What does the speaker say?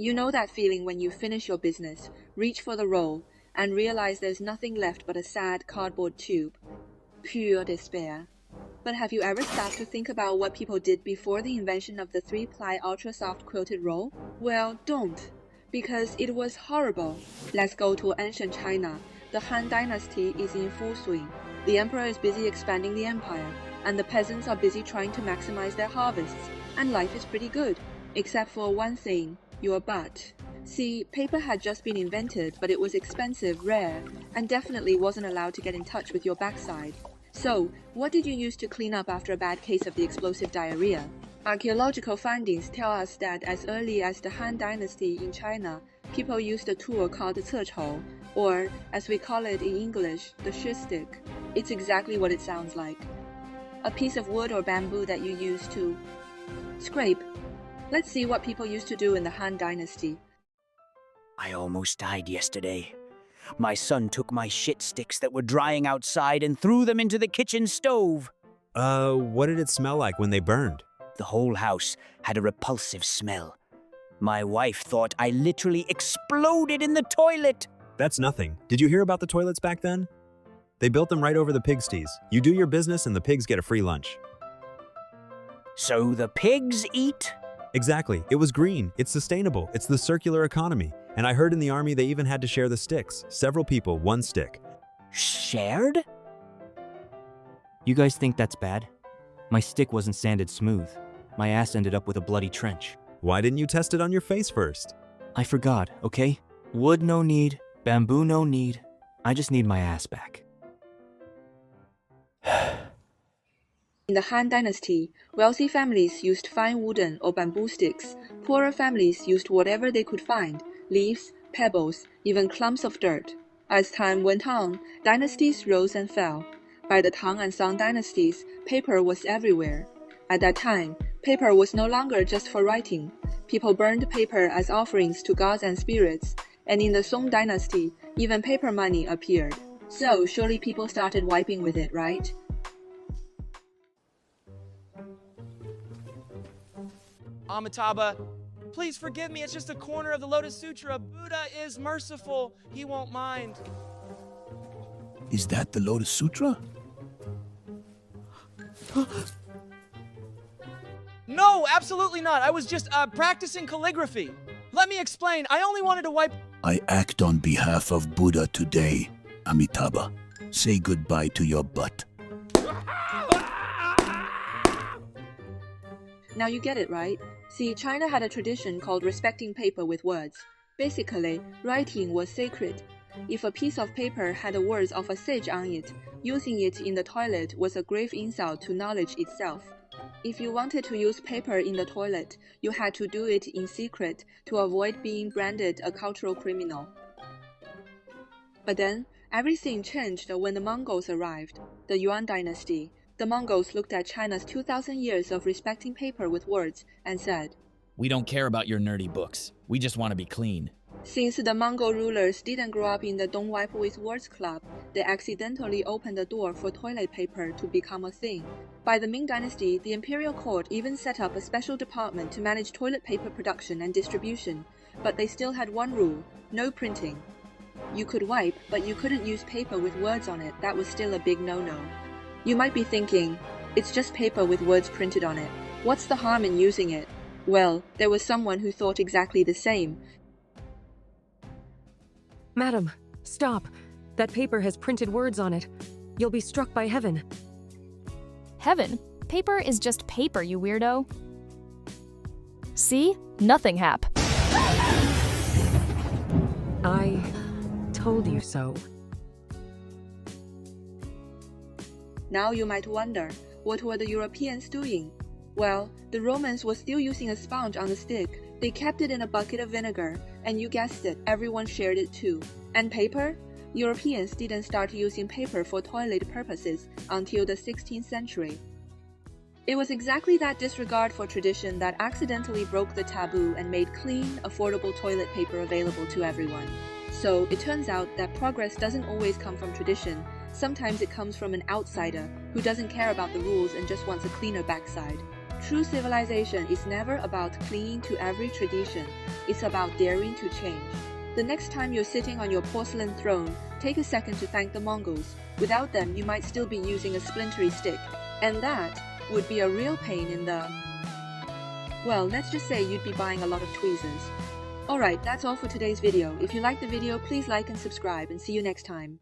You know that feeling when you finish your business, reach for the roll, and realize there's nothing left but a sad cardboard tube. Pure despair. But have you ever stopped to think about what people did before the invention of the 3-ply ultra-soft quilted roll? Well, don't, because it was horrible. Let's go to ancient China. The Han Dynasty is in full swing. The emperor is busy expanding the empire, and the peasants are busy trying to maximize their harvests, and life is pretty good, except for one thing, your butt. See, paper had just been invented, but it was expensive, rare, and definitely wasn't allowed to get in touch with your backside. So, what did you use to clean up after a bad case of the explosive diarrhea? Archaeological findings tell us that as early as the Han Dynasty in China, people used a tool called the cechou, or, as we call it in English, the shi stick. It's exactly what it sounds like. A piece of wood or bamboo that you use to scrape. Let's see what people used to do in the Han Dynasty. I almost died yesterday. My son took my shit sticks that were drying outside and threw them into the kitchen stove. What did it smell like when they burned? The whole house had a repulsive smell. My wife thought I literally exploded in the toilet. That's nothing. Did you hear about the toilets back then? They built them right over the pigsties. You do your business and the pigs get a free lunch. So the pigs eat? Exactly. It was green. It's sustainable. It's the circular economy. And I heard in the army they even had to share the sticks. Several people, one stick. Shared? You guys think that's bad? My stick wasn't sanded smooth. My ass ended up with a bloody trench. Why didn't you test it on your face first? I forgot, okay? Wood no need, bamboo no need. I just need my ass back. In the Han Dynasty, wealthy families used fine wooden or bamboo sticks. Poorer families used whatever they could find, leaves, pebbles, even clumps of dirt. As time went on, dynasties rose and fell. By the Tang and Song dynasties, paper was everywhere. At that time, paper was no longer just for writing. People burned paper as offerings to gods and spirits, and in the Song dynasty, even paper money appeared. So surely people started wiping with it, right? Amitabha, please forgive me. It's just a corner of the Lotus Sutra. Buddha is merciful. He won't mind. Is that the Lotus Sutra? No, absolutely not. I was just practicing calligraphy. Let me explain. I only wanted to wipe... I act on behalf of Buddha today, Amitabha. Say goodbye to your butt. Now you get it, right? See, China had a tradition called respecting paper with words. Basically, writing was sacred. If a piece of paper had the words of a sage on it, using it in the toilet was a grave insult to knowledge itself. If you wanted to use paper in the toilet, you had to do it in secret to avoid being branded a cultural criminal. But then, everything changed when the Mongols arrived, the Yuan dynasty. The Mongols looked at China's 2,000 years of respecting paper with words and said, "We don't care about your nerdy books. We just want to be clean." Since the Mongol rulers didn't grow up in the Don't Wipe with Words club, they accidentally opened the door for toilet paper to become a thing. By the Ming dynasty, the imperial court even set up a special department to manage toilet paper production and distribution, but they still had one rule: no printing. You could wipe, but you couldn't use paper with words on it. That was still a big no-no. You might be thinking, it's just paper with words printed on it. What's the harm in using it? Well, there was someone who thought exactly the same. Madam, stop. That paper has printed words on it. You'll be struck by heaven. Heaven? Paper is just paper, you weirdo. See? Nothing hap. I told you so. Now you might wonder, what were the Europeans doing? Well, the Romans were still using a sponge on the stick. They kept it in a bucket of vinegar, and you guessed it, everyone shared it too. And paper? Europeans didn't start using paper for toilet purposes until the 16th century. It was exactly that disregard for tradition that accidentally broke the taboo and made clean, affordable toilet paper available to everyone. So it turns out that progress doesn't always come from tradition. Sometimes it comes from an outsider who doesn't care about the rules and just wants a cleaner backside. True civilization is never about clinging to every tradition, it's about daring to change. The next time you're sitting on your porcelain throne, take a second to thank the Mongols. Without them, you might still be using a splintery stick, and that would be a real pain in the... Well, let's just say you'd be buying a lot of tweezers. Alright, that's all for today's video. If you liked the video, please like and subscribe, and see you next time.